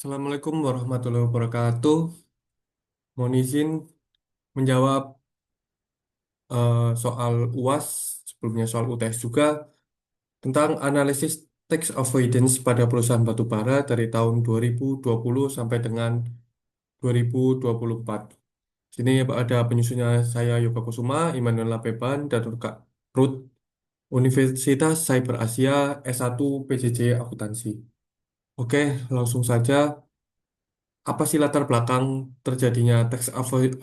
Assalamualaikum warahmatullahi wabarakatuh. Mohon izin menjawab soal UAS, sebelumnya soal UTS juga, tentang analisis tax avoidance pada perusahaan batubara dari tahun 2020 sampai dengan 2024. Sini ada penyusunnya saya Yoga Kusuma, Immanuel Lapeban, dan Ruth Universitas Cyber Asia S1 PJJ Akuntansi. Oke, langsung saja. Apa sih latar belakang terjadinya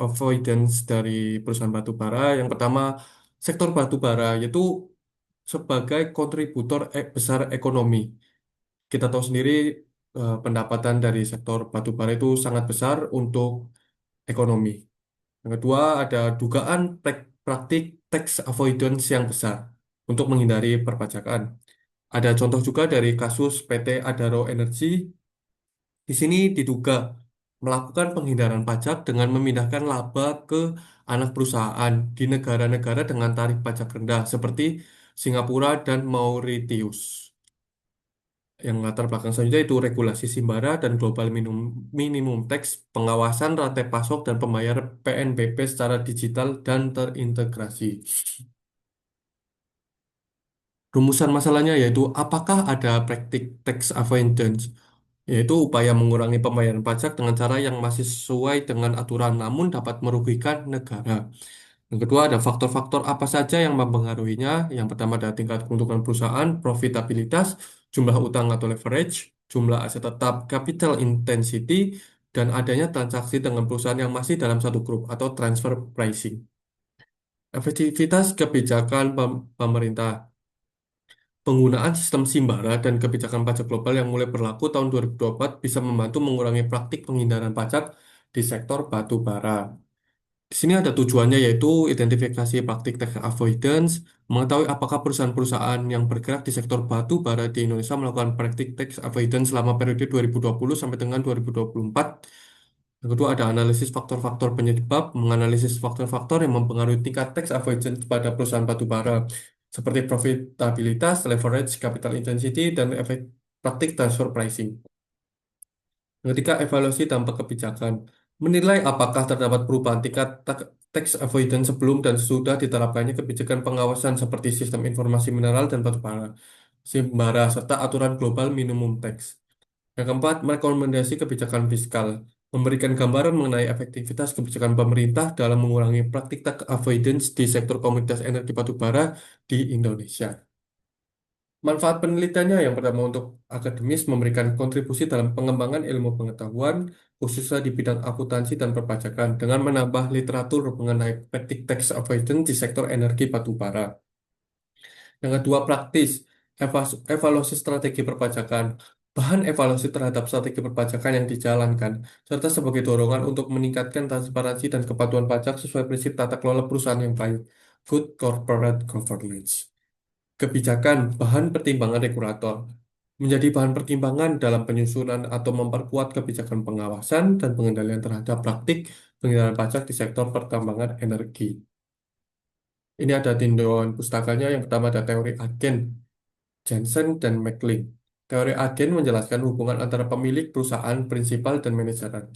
avoidance dari perusahaan batubara? Yang pertama, sektor batubara yaitu sebagai kontributor besar ekonomi. Kita tahu sendiri pendapatan dari sektor batubara itu sangat besar untuk ekonomi. Yang kedua, ada dugaan praktik tax avoidance yang besar untuk menghindari perpajakan. Ada contoh juga dari kasus PT Adaro Energi. Di sini diduga melakukan penghindaran pajak dengan memindahkan laba ke anak perusahaan di negara-negara dengan tarif pajak rendah seperti Singapura dan Mauritius. Yang latar belakang selanjutnya itu regulasi Simbara dan global minimum tax, pengawasan rantai pasok dan pembayar PNBP secara digital dan terintegrasi. Rumusan masalahnya yaitu apakah ada praktik tax avoidance, yaitu upaya mengurangi pembayaran pajak dengan cara yang masih sesuai dengan aturan namun dapat merugikan negara. Yang kedua, ada faktor-faktor apa saja yang mempengaruhinya. Yang pertama ada tingkat keuntungan perusahaan, profitabilitas, jumlah utang atau leverage, jumlah aset tetap, capital intensity, dan adanya transaksi dengan perusahaan yang masih dalam satu grup atau transfer pricing. Efektivitas kebijakan pemerintah. Penggunaan sistem Simbara dan kebijakan pajak global yang mulai berlaku tahun 2024 bisa membantu mengurangi praktik penghindaran pajak di sektor batu bara. Di sini ada tujuannya yaitu identifikasi praktik tax avoidance, mengetahui apakah perusahaan-perusahaan yang bergerak di sektor batu bara di Indonesia melakukan praktik tax avoidance selama periode 2020 sampai dengan 2024. Yang kedua ada analisis faktor-faktor penyebab, menganalisis faktor-faktor yang mempengaruhi tingkat tax avoidance pada perusahaan batu bara, seperti profitabilitas, leverage, capital intensity, dan efek praktik transfer pricing. Ketika evaluasi dampak kebijakan, menilai apakah terdapat perubahan tingkat tax avoidance sebelum dan sesudah diterapkannya kebijakan pengawasan seperti sistem informasi mineral dan batu bara, Simbara, serta aturan global minimum tax. Yang keempat, merekomendasi kebijakan fiskal, memberikan gambaran mengenai efektivitas kebijakan pemerintah dalam mengurangi praktik tax avoidance di sektor komoditas energi batu bara di Indonesia. Manfaat penelitiannya yang pertama untuk akademis memberikan kontribusi dalam pengembangan ilmu pengetahuan, khususnya di bidang akuntansi dan perpajakan, dengan menambah literatur mengenai praktik tax avoidance di sektor energi batu bara. Yang kedua, praktis, evaluasi strategi perpajakan, bahan evaluasi terhadap strategi perpajakan yang dijalankan, serta sebagai dorongan untuk meningkatkan transparansi dan kepatuhan pajak sesuai prinsip tata kelola perusahaan yang baik, good corporate governance. Kebijakan, bahan pertimbangan regulator, menjadi bahan pertimbangan dalam penyusunan atau memperkuat kebijakan pengawasan dan pengendalian terhadap praktik penghindaran pajak di sektor pertambangan energi. Ini ada tinjauan pustakanya. Yang pertama ada teori agen, Jensen dan McLean. Teori agen menjelaskan hubungan antara pemilik perusahaan, prinsipal, dan manajemen.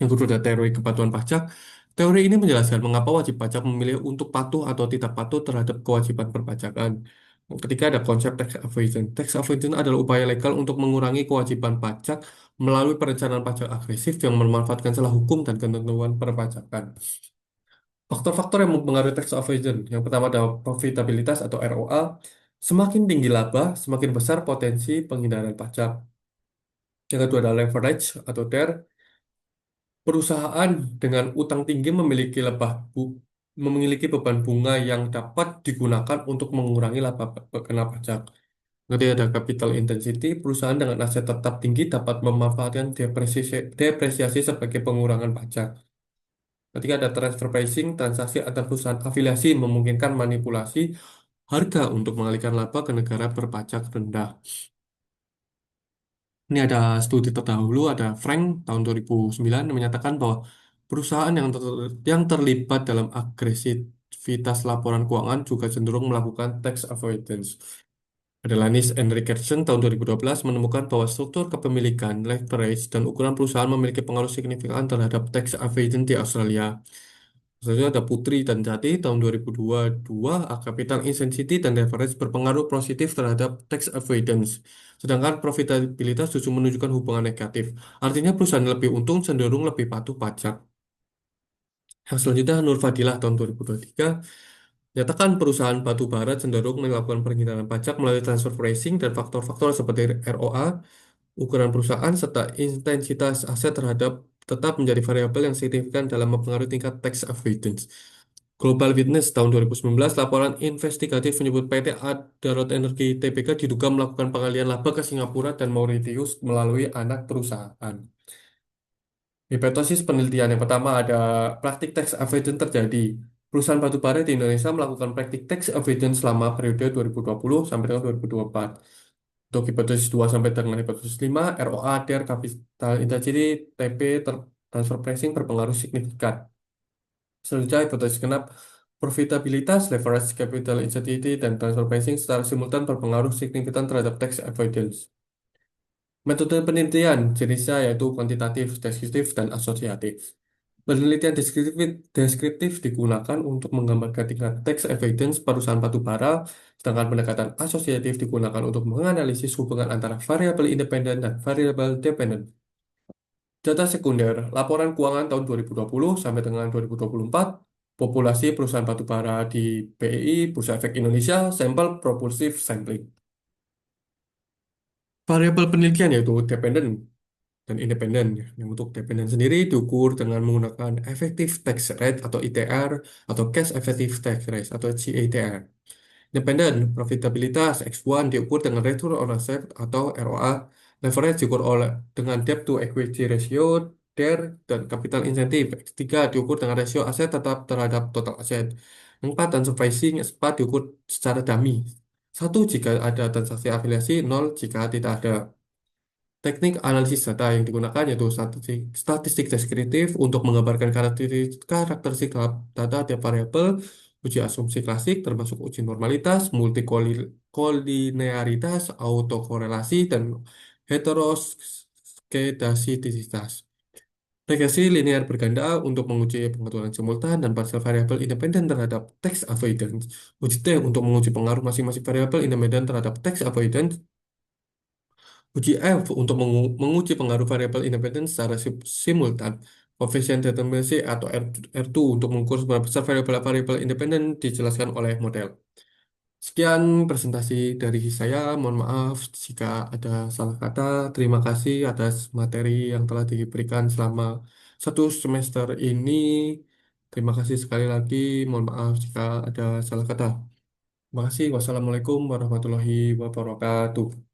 Yang kedua ada teori kepatuhan pajak. Teori ini menjelaskan mengapa wajib pajak memilih untuk patuh atau tidak patuh terhadap kewajiban perpajakan. Yang ketiga ada konsep tax avoidance. Tax avoidance adalah upaya legal untuk mengurangi kewajiban pajak melalui perencanaan pajak agresif yang memanfaatkan celah hukum dan ketentuan perpajakan. Faktor-faktor yang mempengaruhi tax avoidance. Yang pertama ada profitabilitas atau ROA. Semakin tinggi laba, semakin besar potensi penghindaran pajak. Yang kedua ada leverage atau DER. Perusahaan dengan utang tinggi memiliki beban bunga yang dapat digunakan untuk mengurangi laba kena pajak. Kemudian ada capital intensity, perusahaan dengan aset tetap tinggi dapat memanfaatkan depresiasi sebagai pengurangan pajak. Ketika ada transfer pricing, transaksi antar perusahaan afiliasi memungkinkan manipulasi harga untuk mengalihkan laba ke negara berpajak rendah. Ini ada studi terdahulu, ada Frank tahun 2009 yang menyatakan bahwa perusahaan yang terlibat dalam agresivitas laporan keuangan juga cenderung melakukan tax avoidance. Adelanis and Richardson tahun 2012 menemukan bahwa struktur kepemilikan, leverage, dan ukuran perusahaan memiliki pengaruh signifikan terhadap tax avoidance di Australia. Selanjutnya ada Putri dan Jati tahun 2022, capital intensity dan leverage berpengaruh positif terhadap tax avoidance. Sedangkan profitabilitas justru menunjukkan hubungan negatif. Artinya perusahaan yang lebih untung cenderung lebih patuh pajak. Yang selanjutnya Nur Fadilah tahun 2023 nyatakan perusahaan batu bara cenderung melakukan penghindaran pajak melalui transfer pricing dan faktor-faktor seperti ROA, ukuran perusahaan, serta intensitas aset terhadap tetap menjadi variabel yang signifikan dalam mempengaruhi tingkat tax avoidance. Global Witness tahun 2019, laporan investigatif menyebut PT Darat Energi Tbk diduga melakukan pengalian laba ke Singapura dan Mauritius melalui anak perusahaan. Hipotesis penelitian yang pertama ada praktik tax avoidance terjadi. Perusahaan batubara di Indonesia melakukan praktik tax avoidance selama periode 2020 sampai dengan 2024. Untuk hipotesis 2 sampai dengan hipotesis 5, ROA, DER, capital intensity, TP, transfer pricing berpengaruh signifikan. Selanjutnya hipotesis genap, profitabilitas, leverage, capital intensity, dan transfer pricing secara simultan berpengaruh signifikan terhadap tax avoidance. Metode penelitian jenisnya yaitu kuantitatif, deskriptif, dan asosiatif. Penelitian deskriptif digunakan untuk menggambarkan tingkat tax avoidance perusahaan batubara, sedangkan pendekatan asosiatif digunakan untuk menganalisis hubungan antara variabel independen dan variabel dependen. Data sekunder, laporan keuangan tahun 2020 sampai dengan 2024, populasi perusahaan batubara di BEI, Bursa Efek Indonesia, sampel propulsif sampling. Variabel penelitian yaitu dependen dan independen. Yang untuk dependen sendiri diukur dengan menggunakan effective tax rate atau ITR atau cash effective tax rate atau CATR. Independen, profitabilitas X1 diukur dengan return on asset atau ROA, leverage diukur dengan debt to equity ratio, DER, dan capital incentive. X3 diukur dengan rasio aset tetap terhadap total aset. 4, transfer pricing, S4 diukur secara dummy. 1 jika ada transaksi afiliasi, 0 jika tidak ada. Teknik analisis data yang digunakan yaitu statistik deskriptif untuk menggambarkan karakteristik data tiap variabel, uji asumsi klasik termasuk uji normalitas, multikolinearitas, autokorelasi, dan heteroskedastisitas. Regresi linear berganda untuk menguji pengaturan simultan dan parsial variabel independen terhadap tax avoidance. Uji T untuk menguji pengaruh masing-masing variabel independen terhadap tax avoidance. Uji F untuk menguji pengaruh variabel independen secara simultan. Coefficient determinasi atau R2 untuk mengukur seberapa besar variabel-variabel independen dijelaskan oleh model. Sekian presentasi dari saya. Mohon maaf jika ada salah kata. Terima kasih atas materi yang telah diberikan selama 1 semester ini. Terima kasih sekali lagi. Mohon maaf jika ada salah kata. Terima kasih. Wassalamualaikum warahmatullahi wabarakatuh.